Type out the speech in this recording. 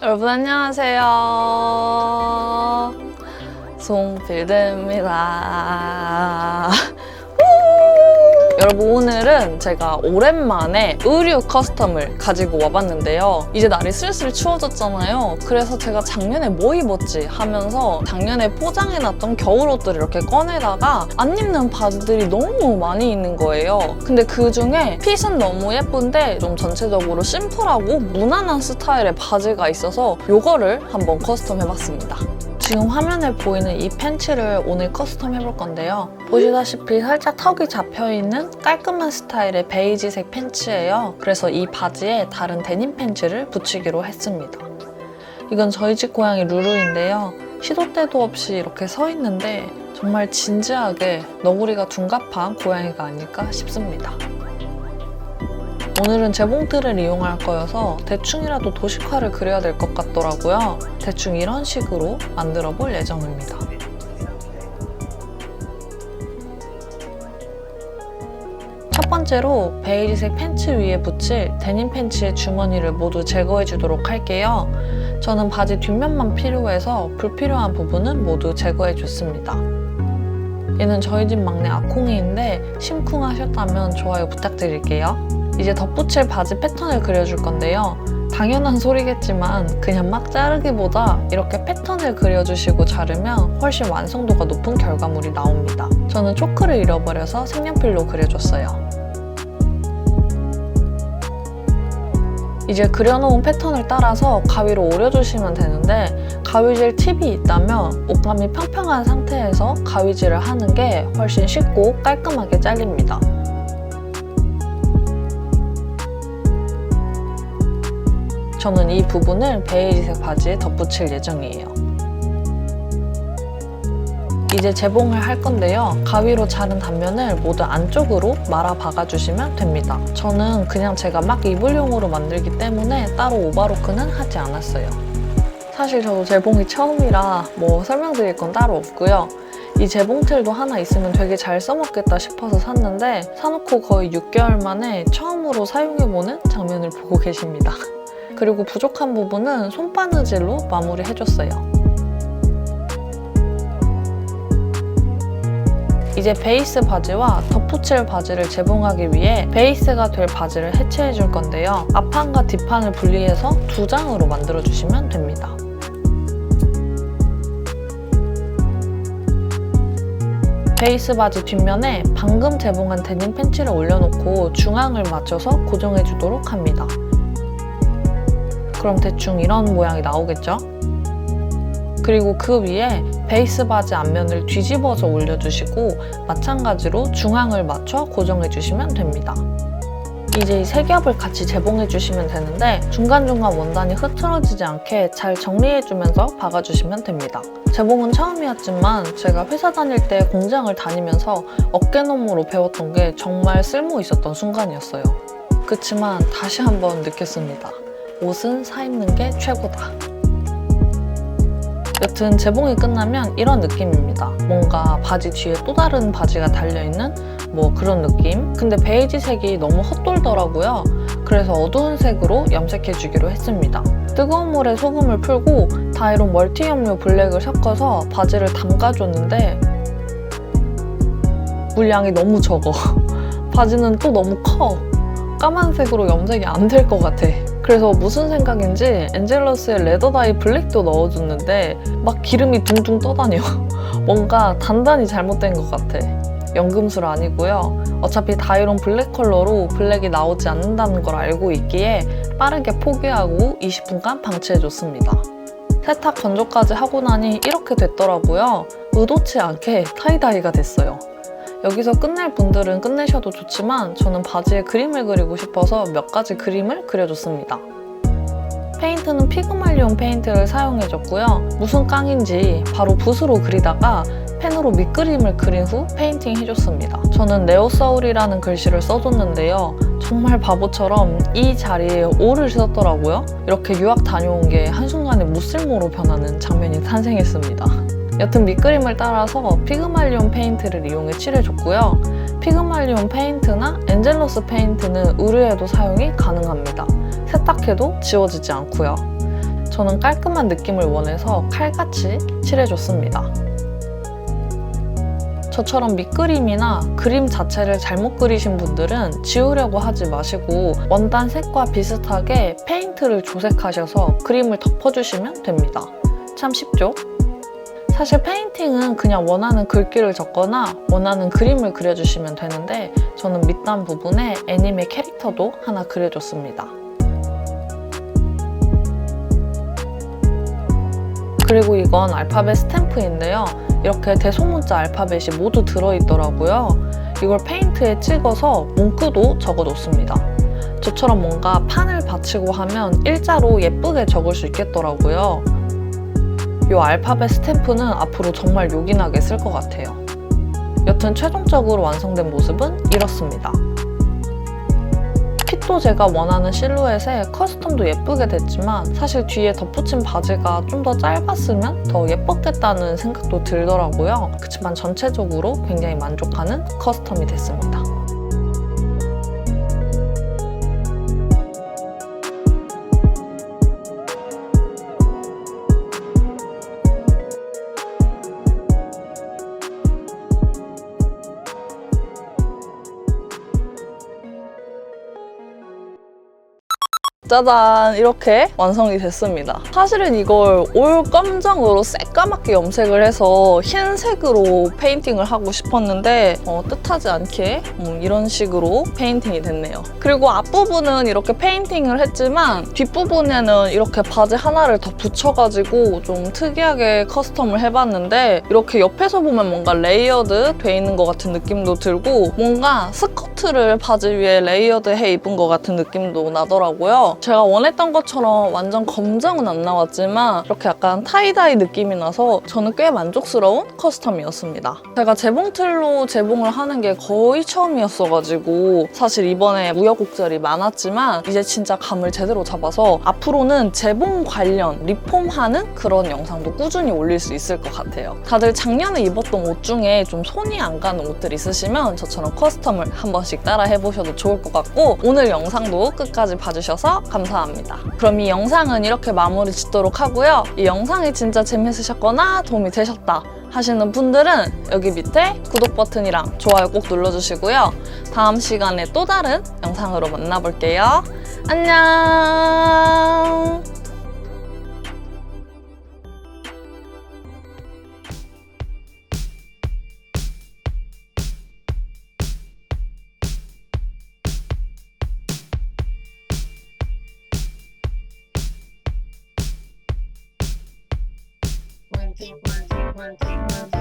여러분 안녕하세요. 송필드입니다. 여러분 오늘은 제가 오랜만에 의류 커스텀을 가지고 와봤는데요. 이제 날이 슬슬 추워졌잖아요. 그래서 제가 작년에 뭐 입었지 하면서 작년에 포장해놨던 겨울옷들을 이렇게 꺼내다가 안 입는 바지들이 너무 많이 있는 거예요. 근데 그 중에 핏은 너무 예쁜데 좀 전체적으로 심플하고 무난한 스타일의 바지가 있어서 이거를 한번 커스텀 해봤습니다. 지금 화면에 보이는 이 팬츠를 오늘 커스텀 해볼 건데요. 보시다시피 살짝 턱이 잡혀있는 깔끔한 스타일의 베이지색 팬츠예요. 그래서 이 바지에 다른 데님 팬츠를 붙이기로 했습니다. 이건 저희 집 고양이 루루인데요. 시도 때도 없이 이렇게 서 있는데 정말 진지하게 너구리가 둔갑한 고양이가 아닐까 싶습니다. 오늘은 재봉틀을 이용할 거여서 대충이라도 도식화를 그려야 될 것 같더라고요. 대충 이런 식으로 만들어 볼 예정입니다. 첫 번째로 베이지색 팬츠 위에 붙일 데님 팬츠의 주머니를 모두 제거해 주도록 할게요. 저는 바지 뒷면만 필요해서 불필요한 부분은 모두 제거해 줬습니다. 얘는 저희 집 막내 아콩이인데 심쿵하셨다면 좋아요 부탁드릴게요. 이제 덧붙일 바지 패턴을 그려줄 건데요. 당연한 소리겠지만 그냥 막 자르기보다 이렇게 패턴을 그려주시고 자르면 훨씬 완성도가 높은 결과물이 나옵니다. 저는 초크를 잃어버려서 색연필로 그려줬어요. 이제 그려놓은 패턴을 따라서 가위로 오려주시면 되는데 가위질 팁이 있다면 옷감이 평평한 상태에서 가위질을 하는 게 훨씬 쉽고 깔끔하게 잘립니다. 저는 이 부분을 베이지색 바지에 덧붙일 예정이에요. 이제 재봉을 할 건데요. 가위로 자른 단면을 모두 안쪽으로 말아 박아주시면 됩니다. 저는 그냥 제가 막 입을용으로 만들기 때문에 따로 오버로크는 하지 않았어요. 사실 저도 재봉이 처음이라 뭐 설명드릴 건 따로 없고요. 이 재봉틀도 하나 있으면 되게 잘 써먹겠다 싶어서 샀는데 사놓고 거의 6개월 만에 처음으로 사용해보는 장면을 보고 계십니다. 그리고 부족한 부분은 손바느질로 마무리해줬어요. 이제 베이스 바지와 덧붙일 바지를 재봉하기 위해 베이스가 될 바지를 해체해줄 건데요. 앞판과 뒷판을 분리해서 두 장으로 만들어주시면 됩니다. 베이스 바지 뒷면에 방금 재봉한 데님 팬츠를 올려놓고 중앙을 맞춰서 고정해주도록 합니다. 그럼 대충 이런 모양이 나오겠죠? 그리고 그 위에 베이스 바지 앞면을 뒤집어서 올려주시고 마찬가지로 중앙을 맞춰 고정해주시면 됩니다. 이제 이 세 겹을 같이 재봉해주시면 되는데 중간중간 원단이 흐트러지지 않게 잘 정리해주면서 박아주시면 됩니다. 재봉은 처음이었지만 제가 회사 다닐 때 공장을 다니면서 어깨너머로 배웠던 게 정말 쓸모 있었던 순간이었어요. 그치만 다시 한번 느꼈습니다. 옷은 사 입는 게 최고다. 여튼 재봉이 끝나면 이런 느낌입니다. 뭔가 바지 뒤에 또 다른 바지가 달려있는 뭐 그런 느낌? 근데 베이지색이 너무 헛돌더라고요. 그래서 어두운 색으로 염색해주기로 했습니다. 뜨거운 물에 소금을 풀고 다이론 멀티염료 블랙을 섞어서 바지를 담가줬는데 물량이 너무 적어. 바지는 또 너무 커. 까만색으로 염색이 안 될 것 같아. 그래서 무슨 생각인지 엔젤러스의 레더다이 블랙도 넣어줬는데 막 기름이 둥둥 떠다녀. 뭔가 단단히 잘못된 것 같아. 연금술 아니고요. 어차피 다이론 블랙 컬러로 블랙이 나오지 않는다는 걸 알고 있기에 빠르게 포기하고 20분간 방치해줬습니다. 세탁 건조까지 하고 나니 이렇게 됐더라고요. 의도치 않게 타이다이가 됐어요. 여기서 끝낼 분들은 끝내셔도 좋지만 저는 바지에 그림을 그리고 싶어서 몇 가지 그림을 그려줬습니다. 페인트는 피그말리온 페인트를 사용해줬고요. 무슨 깡인지 바로 붓으로 그리다가 펜으로 밑그림을 그린 후 페인팅 해줬습니다. 저는 네오서울이라는 글씨를 써줬는데요. 정말 바보처럼 이 자리에 오를 썼더라고요. 이렇게 유학 다녀온 게 한순간에 무쓸모로 변하는 장면이 탄생했습니다. 여튼 밑그림을 따라서 피그말리온 페인트를 이용해 칠해줬고요. 피그말리온 페인트나 엔젤러스 페인트는 의류에도 사용이 가능합니다. 세탁해도 지워지지 않고요. 저는 깔끔한 느낌을 원해서 칼같이 칠해줬습니다. 저처럼 밑그림이나 그림 자체를 잘못 그리신 분들은 지우려고 하지 마시고 원단 색과 비슷하게 페인트를 조색하셔서 그림을 덮어주시면 됩니다. 참 쉽죠? 사실 페인팅은 그냥 원하는 글귀를 적거나 원하는 그림을 그려주시면 되는데 저는 밑단 부분에 애니메 캐릭터도 하나 그려줬습니다. 그리고 이건 알파벳 스탬프인데요. 이렇게 대소문자 알파벳이 모두 들어있더라고요. 이걸 페인트에 찍어서 문구도 적어놓습니다. 저처럼 뭔가 판을 받치고 하면 일자로 예쁘게 적을 수 있겠더라고요. 이 알파벳 스탬프는 앞으로 정말 요긴하게 쓸 것 같아요. 여튼 최종적으로 완성된 모습은 이렇습니다. 핏도 제가 원하는 실루엣에 커스텀도 예쁘게 됐지만 사실 뒤에 덧붙인 바지가 좀 더 짧았으면 더 예뻤겠다는 생각도 들더라고요. 그렇지만 전체적으로 굉장히 만족하는 커스텀이 됐습니다. 짜잔! 이렇게 완성이 됐습니다. 사실은 이걸 올 검정으로 새까맣게 염색을 해서 흰색으로 페인팅을 하고 싶었는데 뜻하지 않게 이런 식으로 페인팅이 됐네요. 그리고 앞부분은 이렇게 페인팅을 했지만 뒷부분에는 이렇게 바지 하나를 더 붙여가지고 좀 특이하게 커스텀을 해봤는데 이렇게 옆에서 보면 뭔가 레이어드 돼 있는 것 같은 느낌도 들고 뭔가 스커트를 바지 위에 레이어드해 입은 것 같은 느낌도 나더라고요. 제가 원했던 것처럼 완전 검정은 안 나왔지만 이렇게 약간 타이다이 느낌이 나서 저는 꽤 만족스러운 커스텀이었습니다. 제가 재봉틀로 재봉을 하는 게 거의 처음이었어가지고 사실 이번에 우여곡절이 많았지만 이제 진짜 감을 제대로 잡아서 앞으로는 재봉 관련 리폼하는 그런 영상도 꾸준히 올릴 수 있을 것 같아요. 다들 작년에 입었던 옷 중에 좀 손이 안 가는 옷들 있으시면 저처럼 커스텀을 한 번씩 따라 해보셔도 좋을 것 같고 오늘 영상도 끝까지 봐주셔서 감사합니다. 그럼 이 영상은 이렇게 마무리 짓도록 하고요. 이 영상이 진짜 재밌으셨거나 도움이 되셨다 하시는 분들은 여기 밑에 구독 버튼이랑 좋아요 꼭 눌러주시고요. 다음 시간에 또 다른 영상으로 만나볼게요. 안녕! One, two, one, two, one, two, one, two.